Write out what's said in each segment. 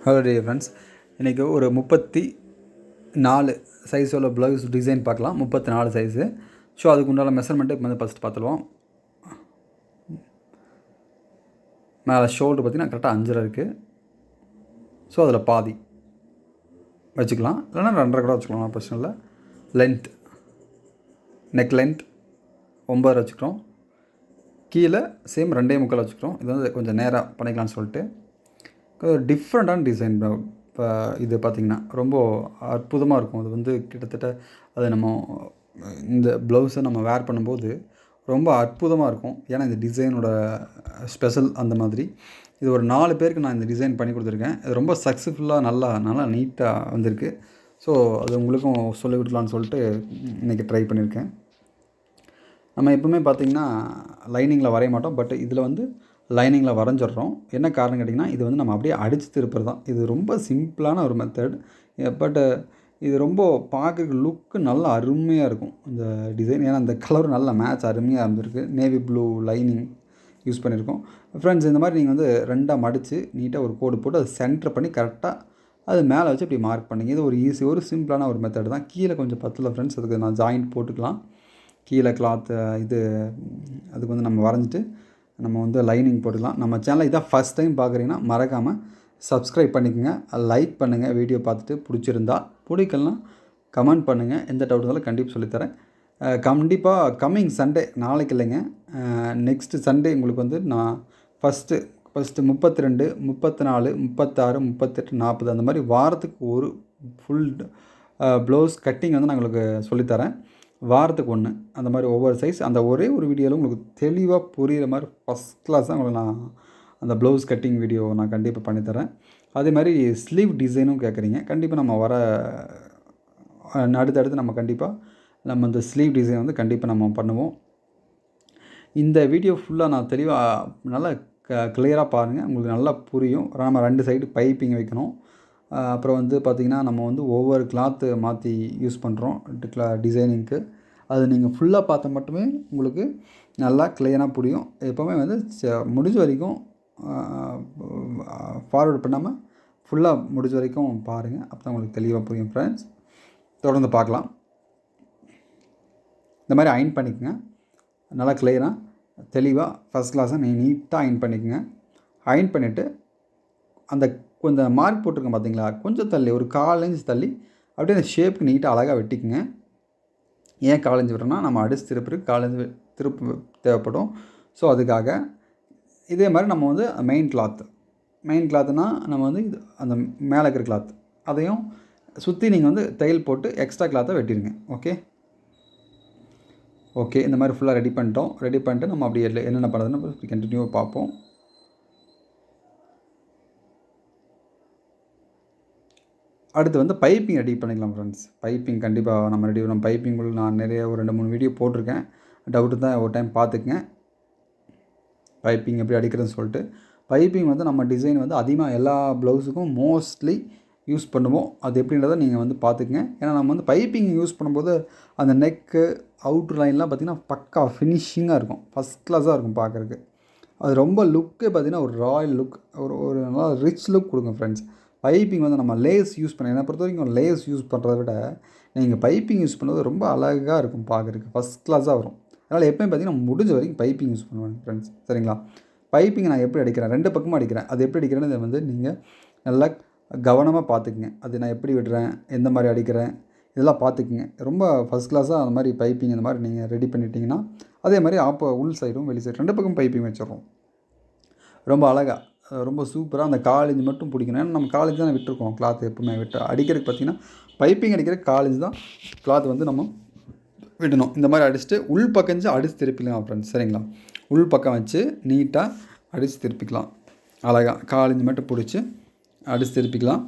Hello dear friends, இன்றைக்கி ஒரு 34 size உள்ள ப்ளவுஸ் டிசைன் பார்க்கலாம். 34 சைஸு. ஸோ அதுக்கு உண்டான மெஷர்மெண்ட்டு இப்போ வந்து ஃபஸ்ட்டு பார்த்துருவோம். மேலே ஷோல்டர் பார்த்திங்கன்னா கரெக்டாக 5.5 இருக்குது. ஸோ அதில் பாதி வச்சுக்கலாம், இல்லைனா 2.5 கூட வச்சுக்கலாம், பிரச்சனை இல்லை. லென்த், நெக் லென்த் 9 வச்சுக்கிறோம். கீழே சேம் 2.25 வச்சுக்கிறோம். இது வந்து கொஞ்சம் நேராக பண்ணிக்கலாம்னு சொல்லிட்டு டிஃப்ரெண்ட்டான டிசைன். இப்போ இது பார்த்திங்கன்னா ரொம்ப அற்புதமாக இருக்கும். அது வந்து கிட்டத்தட்ட அது நம்ம இந்த ப்ளவுஸை நம்ம வேர் பண்ணும்போது ரொம்ப அற்புதமாக இருக்கும். ஏன்னா இந்த டிசைனோட ஸ்பெஷல் அந்த மாதிரி. இது ஒரு 4 பேருக்கு நான் இந்த டிசைன் பண்ணி கொடுத்துருக்கேன். இது ரொம்ப சக்ஸஸ்ஃபுல்லாக நல்லா நீட்டாக வந்திருக்கு. ஸோ அது உங்களுக்கும் சொல்லிக் கொடுக்கலான்னு சொல்லிட்டு இன்றைக்கி ட்ரை பண்ணியிருக்கேன். நம்ம எப்பவுமே பார்த்திங்கன்னா லைனிங்கில் வரைய மாட்டோம், பட் இதில் வந்து லைனிங்கில் வரைஞ்சிட்றோம். என்ன காரணம் கேட்டிங்கன்னா, இது வந்து நம்ம அப்படியே அடித்து திருப்புறது தான். இது ரொம்ப சிம்பிளான ஒரு மெத்தட். பட்டு இது ரொம்ப பார்க்குறதுக்கு லுக்கு நல்லா அருமையாக இருக்கும் இந்த டிசைன். ஏன்னா இந்த கலர் நல்ல மேட்ச் அருமையாக இருந்திருக்கு. நேவி ப்ளூ லைனிங் யூஸ் பண்ணியிருக்கோம். ஃப்ரெண்ட்ஸ், இந்த மாதிரி நீங்கள் வந்து 2ஆக மடித்து நீட்டாக ஒரு கோடு போட்டு அதை சென்டர் பண்ணி கரெக்டாக அது மேலே வச்சு இப்படி மார்க் பண்ணிங்க. இது ஒரு சிம்பிளான ஒரு மெத்தட் தான். கீழே கொஞ்சம் பத்தல ஃப்ரெண்ட்ஸ், அதுக்கு நான் ஜாயிண்ட் போட்டுக்கலாம். கீழே கிளாத்து இது அதுக்கு வந்து நம்ம வரைஞ்சிட்டு நம்ம வந்து லைனிங் போட்டுக்கலாம். நம்ம சேனலை இதான் ஃபஸ்ட் டைம் பார்க்குறீங்கன்னா மறக்காமல் சப்ஸ்கிரைப் பண்ணிக்கோங்க, லைக் பண்ணுங்கள். வீடியோ பார்த்துட்டு பிடிச்சிருந்தா, பிடிக்கலாம் கமெண்ட் பண்ணுங்கள். எந்த டவுட் இருந்தாலும் கண்டிப்பாக சொல்லித்தரேன். கண்டிப்பாக கம்மிங் சண்டே, நாளைக்கு இல்லைங்க, நெக்ஸ்ட்டு சண்டே உங்களுக்கு வந்து நான் ஃபஸ்ட்டு 32, 34, 36, 38, 40 அந்த மாதிரி வாரத்துக்கு ஒரு ஃபுல் ப்ளவுஸ் கட்டிங் வந்து நான் உங்களுக்கு சொல்லித்தரேன். வாரத்துக்கு 1 அந்த மாதிரி ஒவ்வொரு சைஸ் அந்த ஒரே ஒரு வீடியோவில் உங்களுக்கு தெளிவாக புரிகிற மாதிரி ஃபஸ்ட் கிளாஸாக உங்களுக்கு நான் அந்த ப்ளவுஸ் கட்டிங் வீடியோ நான் கண்டிப்பாக பண்ணித்தரேன். அதே மாதிரி ஸ்லீவ் டிசைனும் கேட்குறீங்க. கண்டிப்பாக நம்ம அடுத்தடுத்து நம்ம இந்த ஸ்லீவ் டிசைன் வந்து கண்டிப்பாக நம்ம பண்ணுவோம். இந்த வீடியோ ஃபுல்லாக நான் தெளிவாக நல்லா கிளியராக பாருங்கள், உங்களுக்கு நல்லா புரியும். நம்ம 2 சைடு பைப்பிங் வைக்கணும். அப்புறம் வந்து பார்த்திங்கன்னா நம்ம வந்து ஒவ்வொரு கிளாத்து மாற்றி யூஸ் பண்ணுறோம் டிசைனிங்க்கு. அது நீங்கள் ஃபுல்லாக பார்த்தா மட்டுமே உங்களுக்கு நல்லா கிளியராக புரியும். எப்போவுமே வந்து முடிஞ்ச வரைக்கும் ஃபார்வர்ட் பண்ணாமல் ஃபுல்லாக முடிஞ்ச வரைக்கும் பாருங்கள். அப்போ தான் உங்களுக்கு தெளிவாக புரியும். ஃப்ரெண்ட்ஸ், தொடர்ந்து பார்க்கலாம். இந்த மாதிரி அயன் பண்ணிக்கோங்க. நல்லா கிளியராக தெளிவாக ஃபஸ்ட் கிளாஸாக நீட்டாக அயன் பண்ணிக்கோங்க. அயன் பண்ணிவிட்டு அந்த கொஞ்சம் மார்க் போட்டிருக்கேன் பார்த்தீங்களா, கொஞ்சம் தள்ளி ஒரு 1/4 இன்ச் தள்ளி அப்படியே அந்த ஷேப்புக்கு நீட்டாக அழகாக வெட்டிக்குங்க. ஏன் 1/4 இன்ச் விட்றோன்னா நம்ம அடித்து திருப்புறதுக்கு 1/4 இன்ச் திருப்பு தேவைப்படும். ஸோ அதுக்காக இதே மாதிரி நம்ம வந்து மெயின் கிளாத்துனால் நம்ம வந்து இது அந்த மேலே இருக்கிற கிளாத் அதையும் சுற்றி நீங்கள் வந்து தையல் போட்டு எக்ஸ்ட்ரா கிளாத்தை வெட்டிடுங்க. ஓகே, இந்த மாதிரி ஃபுல்லாக ரெடி பண்ணிட்டு நம்ம அப்படி என்னென்ன பண்ணுறதுன்னு கண்டினியூவாக பார்ப்போம். அடுத்து வந்து பைப்பிங் ரெடி பண்ணிக்கலாம் ஃப்ரெண்ட்ஸ். பைப்பிங் கண்டிப்பாக நம்ம ரெடி பண்ணணும். பைப்பிங் நான் நிறைய ஒரு 2-3 வீடியோ போட்டிருக்கேன். டவுட்டு தான் ஒரு டைம் பார்த்துக்குங்க, பைப்பிங் எப்படி அடிக்கிறதுன்னு சொல்லிட்டு. பைப்பிங் வந்து நம்ம டிசைன் வந்து அதிகமாக எல்லா ப்ளவுஸுக்கும் மோஸ்ட்லி யூஸ் பண்ணுவோம். அது எப்படின்றத நீங்கள் வந்து பார்த்துக்குங்க. ஏன்னா நம்ம வந்து பைப்பிங் யூஸ் பண்ணும்போது அந்த நெக்கு அவுட்ரு லைன்லாம் பார்த்திங்கன்னா பக்கா ஃபினிஷிங்காக இருக்கும், ஃபஸ்ட் கிளாஸாக இருக்கும் பார்க்குறதுக்கு. அது ரொம்ப லுக்கே பார்த்திங்கன்னா ஒரு ராயல் லுக், ஒரு நல்லா ரிச் லுக் கொடுங்க ஃப்ரெண்ட்ஸ். பைப்பிங் வந்து நம்ம லேஸ் யூஸ் பண்ண, என்னை பொறுத்த வரைக்கும் லேஸ் யூஸ் பண்ணுறத விட நீங்கள் பைப்பிங் யூஸ் பண்ணுறது ரொம்ப அழகாக இருக்கும் பார்க்குறதுக்கு, ஃபஸ்ட் கிளாஸாக வரும். அதனால் எப்போயும் பார்த்திங்கன்னா முடிஞ்ச வரைக்கும் பைப்பிங் யூஸ் பண்ணுவேன் ஃப்ரெண்ட்ஸ், சரிங்களா? பைப்பிங் நான் எப்படி அடிக்கிறேன், 2 பக்கமும் அடிக்கிறேன். அது எப்படி அடிக்கிறேன்னு வந்து நீங்கள் நல்லா கவனமாக பார்த்துக்குங்க. அது நான் எப்படி விடுறேன், எந்த மாதிரி அடிக்கிறேன், இதெல்லாம் பார்த்துக்குங்க. ரொம்ப ஃபஸ்ட் கிளாஸாக அந்த மாதிரி பைப்பிங் இந்த மாதிரி நீங்கள் ரெடி பண்ணிட்டீங்கன்னா, அதே மாதிரி உள் சைடும் வெளி சைடும் 2 பக்கம் பைப்பிங் வச்சிடுறோம். ரொம்ப அழகாக ரொம்ப சூப்பராக அந்த 1/4 இன்ச் மட்டும் பிடிக்கணும். ஏன்னா நம்ம 1/4 இன்ச் தான் விட்டுருக்கோம் கிளாத். எப்பவுமே அடிக்கிறதுக்கு பார்த்திங்கன்னா பைப்பிங் அடிக்கிறதுக்கு 1/4 இன்ச் தான் கிளாத் வந்து நம்ம விடணும். இந்த மாதிரி அடிச்சுட்டு உள் பக்கம் அடித்து திருப்பிக்கலாம் ஃப்ரெண்ட்ஸ், சரிங்களா? உள் பக்கம் வச்சு நீட்டாக அடித்து திருப்பிக்கலாம். அழகாக 1/4 இன்ச் மட்டும் பிடிச்சி அடித்து திருப்பிக்கலாம்.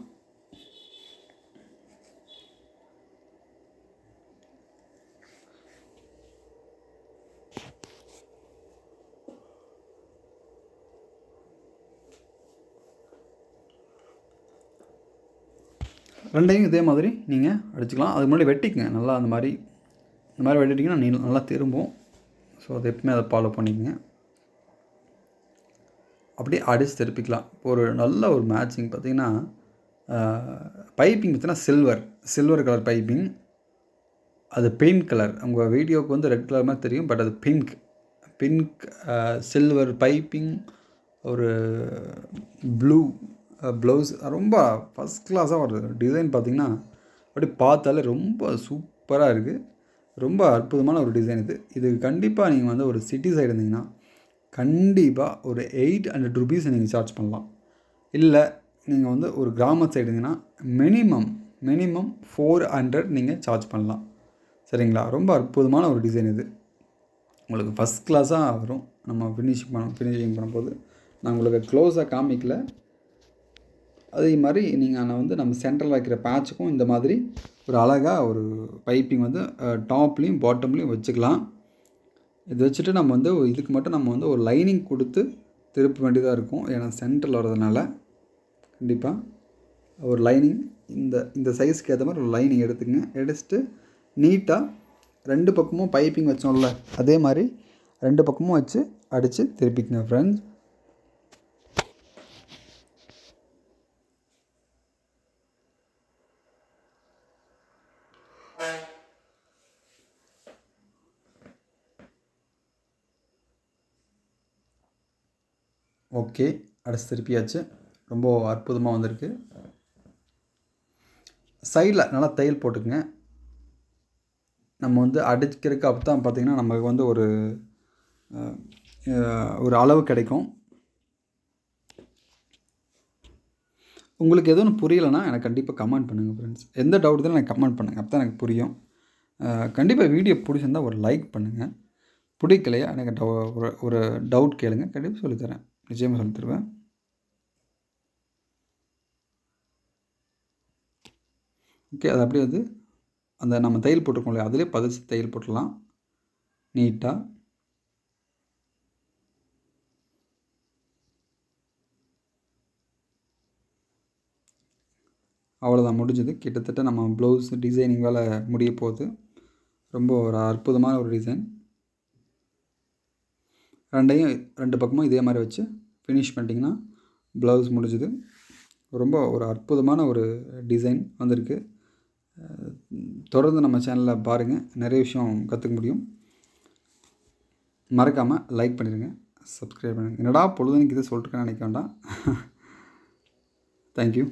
ரெண்டையும் இதே மாதிரி நீங்கள் அடிச்சுக்கலாம். அதுக்கு முன்னாடி வெட்டிக்கங்க நல்லா. இந்த மாதிரி வெட்டிட்டிங்கன்னா நல்லா திரும்பும். ஸோ அது எப்பவுமே அதை ஃபாலோ பண்ணிக்கங்க. அப்படியே அடித்து திருப்பிக்கலாம். ஒரு நல்ல ஒரு மேட்சிங் பார்த்திங்கன்னா பைப்பிங் பார்த்தீங்கன்னா சில்வர் கலர் பைப்பிங். அது பெயிண்ட் கலர். உங்கள் வீடியோவுக்கு வந்து ரெட் கலர் மாதிரி தெரியும், பட் அது பிங்க் சில்வர் பைப்பிங், ஒரு ப்ளூ ப்ளவுஸ். ரொம்ப ஃபஸ்ட் கிளாஸாக ஒரு டிசைன் பார்த்திங்கன்னா அப்படி பார்த்தாலே ரொம்ப சூப்பராக இருக்குது. ரொம்ப அற்புதமான ஒரு டிசைன் இது கண்டிப்பாக நீங்கள் வந்து ஒரு சிட்டி சைடு இருந்தீங்கன்னா கண்டிப்பாக ஒரு 800 ருபீஸ் நீங்கள் சார்ஜ் பண்ணலாம். இல்லை நீங்கள் வந்து ஒரு கிராம சைடு இருந்தீங்கன்னா மினிமம் 400 நீங்கள் சார்ஜ் பண்ணலாம். சரிங்களா? ரொம்ப அற்புதமான ஒரு டிசைன் இது. உங்களுக்கு ஃபஸ்ட் கிளாஸாக வரும். நம்ம ஃபினிஷிங் பண்ணும்போது நான் உங்களுக்கு க்ளோஸாக காமிக்கல. அதே மாதிரி நீங்கள் நம்ம சென்டரில் வைக்கிற பேட்சுக்கும் இந்த மாதிரி ஒரு அழகாக ஒரு பைப்பிங் வந்து டாப்லேயும் பாட்டம்லேயும் வச்சுக்கலாம். இது வச்சுட்டு நம்ம வந்து இதுக்கு மட்டும் நம்ம வந்து ஒரு லைனிங் கொடுத்து திருப்ப வேண்டியதாக இருக்கும். ஏன்னா சென்டரில் வர்றதுனால கண்டிப்பாக ஒரு லைனிங் இந்த சைஸ்க்கு ஏற்ற மாதிரி ஒரு லைனிங் எடுத்துட்டு நீட்டாக 2 பக்கமும் பைப்பிங் வச்சோம்ல அதே மாதிரி 2 பக்கமும் வச்சு அடித்து திருப்பிக்கங்க ஃப்ரெண்ட்ஸ். ஓகே, அடிச்சு திருப்பியாச்சு. ரொம்ப அற்புதமாக வந்திருக்கு. சைடில் நல்லா தையல் போட்டுக்குங்க. நம்ம வந்து அடிக்கிறதுக்கு அப்போ தான் பார்த்திங்கன்னா நமக்கு வந்து ஒரு அளவு கிடைக்கும். உங்களுக்கு எதுவும் புரியலைன்னா எனக்கு கண்டிப்பாக கமெண்ட் பண்ணுங்கள் ஃப்ரெண்ட்ஸ். எந்த டவுட் தான் எனக்கு கமெண்ட் பண்ணுங்கள், அப்போ தான் எனக்கு புரியும். கண்டிப்பாக வீடியோ பிடிச்சிருந்தால் ஒரு லைக் பண்ணுங்கள். பிடிக்கலையா எனக்கு ஒரு டவுட் கேளுங்க, கண்டிப்பாக சொல்லித்தரேன், நிச்சயமாக சொல்லித்தருவேன். ஓகே, அது அப்படியே வந்து அந்த நம்ம தையல் போட்டிருக்கோம் இல்லையா, அதிலே பதிச்சு தையல் போட்டுடலாம் நீட்டாக. அவ்வளோதான், முடிஞ்சது. கிட்டத்தட்ட நம்ம ப்ளவுஸ் டிசைனிங் வேலை முடிய போகுது. ரொம்ப ஒரு அற்புதமான ஒரு டிசைன். 2 பக்கமும் இதே மாதிரி வச்சு ஃபினிஷ் பண்ணிட்டிங்கன்னா ப்ளவுஸ் முடிஞ்சுது. ரொம்ப ஒரு அற்புதமான ஒரு டிசைன் வந்திருக்கு. தொடர்ந்து நம்ம சேனலில் பாருங்கள், நிறைய விஷயம் கற்றுக்க முடியும். மறக்காமல் லைக் பண்ணிடுங்க, சப்ஸ்கிரைப் பண்ணுங்கள். என்னடா பொழுதுனிக்கு இதை சொல்லிட்டுருக்கேன்னு நினைக்க வேண்டாம். தேங்க்யூ.